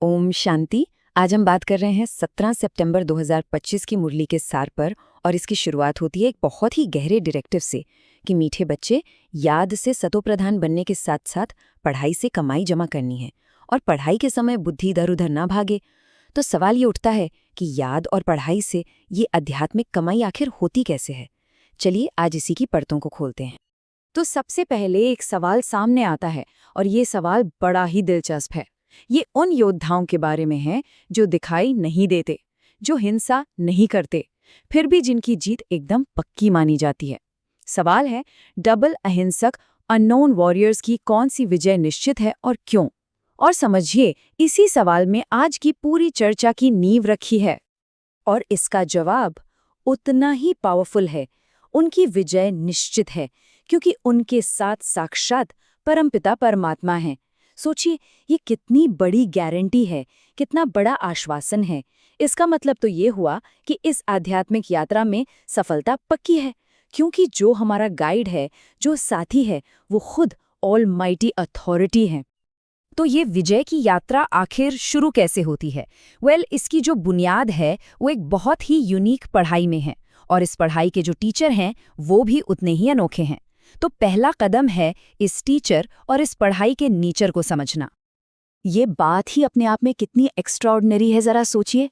ओम शांति। आज हम बात कर रहे हैं 17 सितंबर 2025 की मुरली के सार पर। और इसकी शुरुआत होती है एक बहुत ही गहरे डायरेक्टिव से कि मीठे बच्चे, याद से सतोप्रधान बनने के साथ साथ पढ़ाई से कमाई जमा करनी है और पढ़ाई के समय बुद्धि इधर उधर ना भागे। तो सवाल ये उठता है कि याद और पढ़ाई से ये आध्यात्मिक कमाई आखिर होती कैसे है। चलिए आज इसी की परतों को खोलते हैं। तो सबसे पहले एक सवाल सामने आता है और ये सवाल बड़ा ही दिलचस्प है। ये उन योद्धाओं के बारे में है जो दिखाई नहीं देते, जो हिंसा नहीं करते, फिर भी जिनकी जीत एकदम पक्की मानी जाती है। सवाल है, डबल अहिंसक अननोन वॉरियर्स की कौन सी विजय निश्चित है और क्यों? और समझिए, इसी सवाल में आज की पूरी चर्चा की नींव रखी है। और इसका जवाब उतना ही पावरफुल है। उनकी विजय निश्चित है क्योंकि उनके साथ साक्षात परमपिता परमात्मा हैं। सोचिए, ये कितनी बड़ी गारंटी है, कितना बड़ा आश्वासन है। इसका मतलब तो ये हुआ कि इस आध्यात्मिक यात्रा में सफलता पक्की है, क्योंकि जो हमारा गाइड है, जो साथी है, वो खुद ऑलमाइटी अथॉरिटी है। तो ये विजय की यात्रा आखिर शुरू कैसे होती है? इसकी जो बुनियाद है वो एक बहुत ही यूनिक पढ़ाई में है, और इस पढ़ाई के जो टीचर हैं वो भी उतने ही अनोखे हैं। तो पहला कदम है इस टीचर और इस पढ़ाई के नेचर को समझना। ये बात ही अपने आप में कितनी एक्स्ट्राऑर्डिनरी है, जरा सोचिए।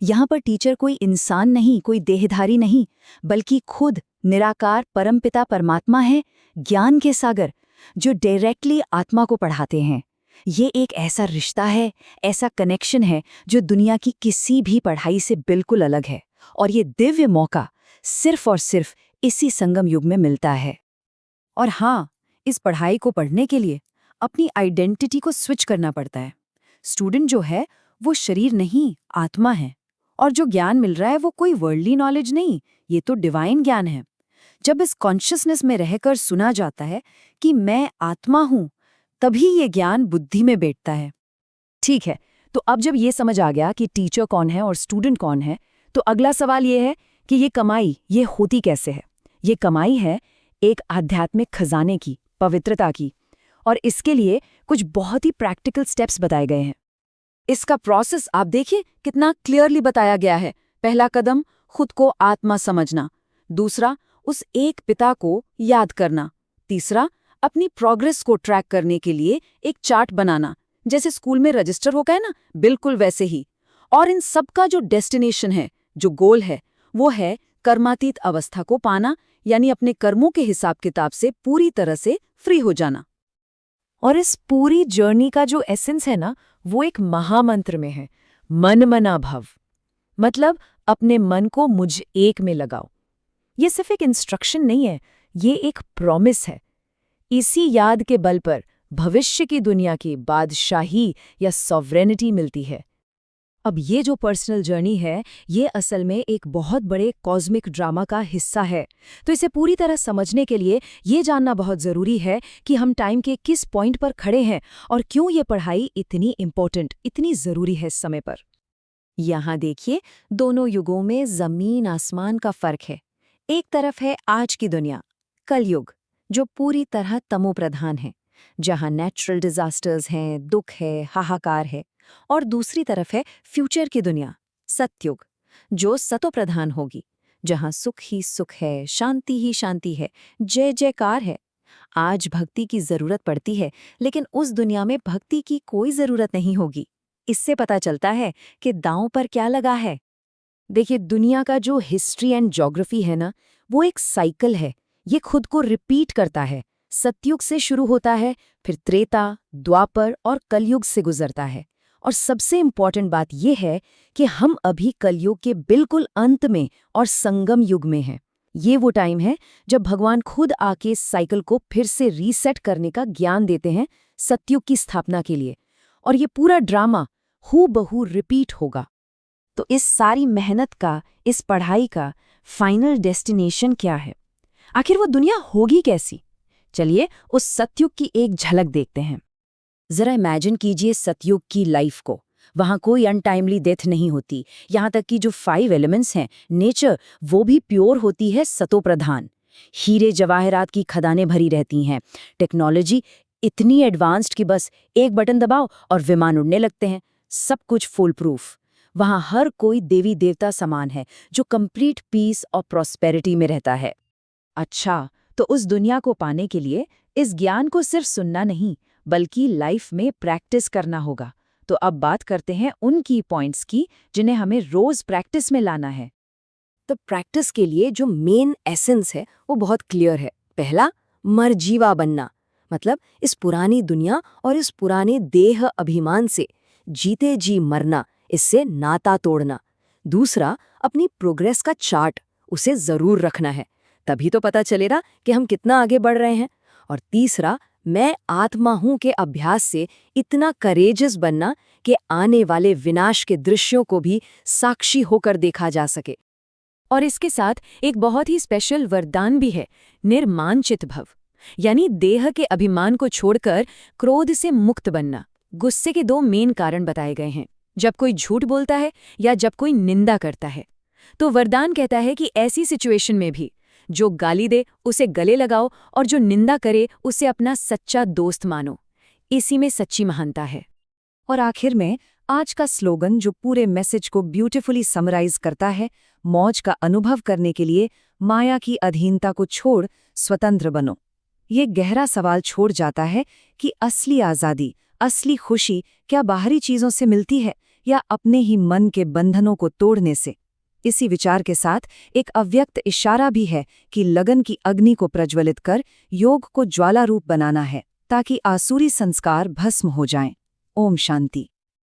यहाँ पर टीचर कोई इंसान नहीं, कोई देहधारी नहीं, बल्कि खुद निराकार परमपिता परमात्मा है, ज्ञान के सागर, जो डायरेक्टली आत्मा को पढ़ाते हैं। ये एक ऐसा रिश्ता है, ऐसा कनेक्शन है जो दुनिया की किसी भी पढ़ाई से बिल्कुल अलग है। और ये दिव्य मौका सिर्फ और सिर्फ इसी संगम युग में मिलता है। और हाँ, इस पढ़ाई को पढ़ने के लिए अपनी आइडेंटिटी को स्विच करना पड़ता है। स्टूडेंट जो है वो शरीर नहीं, आत्मा है। और जो ज्ञान मिल रहा है वो कोई वर्ल्डली नॉलेज नहीं, ये तो डिवाइन ज्ञान है। जब इस कॉन्शियसनेस में रहकर सुना जाता है कि मैं आत्मा हूं, तभी ये ज्ञान बुद्धि में बैठता है। ठीक है, तो अब जब ये समझ आ गया कि टीचर कौन है और स्टूडेंट कौन है, तो अगला सवाल ये है कि ये कमाई ये होती कैसे है। ये कमाई है एक आध्यात्मिक खजाने की, पवित्रता की। और इसके लिए कुछ बहुत ही प्रैक्टिकल स्टेप्स बताए गए हैं। इसका प्रोसेस आप देखिए, कितना क्लियरली बताया गया है। पहला कदम, खुद को आत्मा समझना। दूसरा, उस एक पिता को याद करना। तीसरा, अपनी प्रोग्रेस को ट्रैक करने के लिए एक चार्ट बनाना, जैसे स्कूल में रजिस्टर होता है ना, बिल्कुल वैसे ही। और इन सब का जो डेस्टिनेशन है, जो गोल है, वो है कर्मातीत अवस्था को पाना, यानी अपने कर्मों के हिसाब किताब से पूरी तरह से फ्री हो जाना। और इस पूरी जर्नी का जो एसेंस है ना, वो एक महामंत्र में है, मन मना भव। मतलब अपने मन को मुझ एक में लगाओ। ये सिर्फ एक इंस्ट्रक्शन नहीं है, ये एक प्रॉमिस है। इसी याद के बल पर भविष्य की दुनिया की बादशाही या सॉवरेनिटी मिलती है। अब ये जो पर्सनल जर्नी है, ये असल में एक बहुत बड़े कॉस्मिक ड्रामा का हिस्सा है। तो इसे पूरी तरह समझने के लिए ये जानना बहुत ज़रूरी है कि हम टाइम के किस पॉइंट पर खड़े हैं और क्यों ये पढ़ाई इतनी इम्पोर्टेंट, इतनी ज़रूरी है इस समय पर। यहाँ देखिए, दोनों युगों में ज़मीन आसमान का फ़र्क है। एक तरफ है आज की दुनिया, कलयुग, जो पूरी तरह तमोप्रधान है, जहाँ नेचुरल डिजास्टर्स हैं, दुख है, हाहाकार है। और दूसरी तरफ है फ्यूचर की दुनिया, सतयुग, जो सतोप्रधान होगी, जहाँ सुख ही सुख है, शांति ही शांति है, जय जयकार है। आज भक्ति की जरूरत पड़ती है, लेकिन उस दुनिया में भक्ति की कोई जरूरत नहीं होगी। इससे पता चलता है कि दांव पर क्या लगा है। देखिए, दुनिया का जो हिस्ट्री एंड ज्योग्राफी है ना, वो एक साइकिल है। ये खुद को रिपीट करता है। सतयुग से शुरू होता है, फिर त्रेता, द्वापर और कलयुग से गुजरता है। और सबसे इम्पॉर्टेंट बात यह है कि हम अभी कलयुग के बिल्कुल अंत में और संगम युग में हैं। ये वो टाइम है जब भगवान खुद आके इस साइकिल को फिर से रीसेट करने का ज्ञान देते हैं, सतयुग की स्थापना के लिए। और ये पूरा ड्रामा हूबहू रिपीट होगा। तो इस सारी मेहनत का, इस पढ़ाई का फाइनल डेस्टिनेशन क्या है? आखिर वो दुनिया होगी कैसी? चलिए उस सतयुग की एक झलक देखते हैं। जरा इमेजिन कीजिए सतयुग की लाइफ को। वहां कोई अनटाइमली डेथ नहीं होती। यहाँ तक कि जो 5 एलिमेंट्स हैं, नेचर, वो भी प्योर होती है, सतोप्रधान। हीरे जवाहरात की खदानें भरी रहती हैं। टेक्नोलॉजी इतनी एडवांस्ड कि बस एक बटन दबाओ और विमान उड़ने लगते हैं। सब कुछ फुल प्रूफ। वहाँ हर कोई देवी देवता समान है जो कंप्लीट पीस और प्रॉस्पेरिटी में रहता है। अच्छा, तो उस दुनिया को पाने के लिए इस ज्ञान को सिर्फ सुनना नहीं, बल्कि लाइफ में प्रैक्टिस करना होगा। तो अब बात करते हैं उन की पॉइंट्स की जिन्हें हमें रोज प्रैक्टिस में लाना है। तो प्रैक्टिस के लिए जो मेन एसेंस है वो बहुत क्लियर है। पहला, मरजीवा बनना, मतलब इस पुरानी दुनिया और इस पुराने देह अभिमान से जीते जी मरना, इससे नाता तोड़ना। दूसरा, अपनी प्रोग्रेस का चार्ट, उसे जरूर रखना है, तभी तो पता चलेगा कि हम कितना आगे बढ़ रहे हैं। और तीसरा, मैं आत्मा हूं के अभ्यास से इतना करेजियस बनना कि आने वाले विनाश के दृश्यों को भी साक्षी होकर देखा जा सके। और इसके साथ एक बहुत ही स्पेशल वरदान भी है, निर्मानचित भव, यानी देह के अभिमान को छोड़कर क्रोध से मुक्त बनना। गुस्से के दो मेन कारण बताए गए हैं, जब कोई झूठ बोलता है या जब कोई निंदा करता है। तो वरदान कहता है कि ऐसी सिचुएशन में भी जो गाली दे उसे गले लगाओ और जो निंदा करे उसे अपना सच्चा दोस्त मानो। इसी में सच्ची महानता है। और आखिर में आज का स्लोगन जो पूरे मैसेज को ब्यूटीफुली समराइज करता है, मौज का अनुभव करने के लिए माया की अधीनता को छोड़ स्वतंत्र बनो। ये गहरा सवाल छोड़ जाता है कि असली आज़ादी, असली खुशी क्या बाहरी चीज़ों से मिलती है या अपने ही मन के बंधनों को तोड़ने से। इसी विचार के साथ एक अव्यक्त इशारा भी है कि लगन की अग्नि को प्रज्वलित कर योग को ज्वाला रूप बनाना है, ताकि आसुरी संस्कार भस्म हो जाएं। ओम शांति।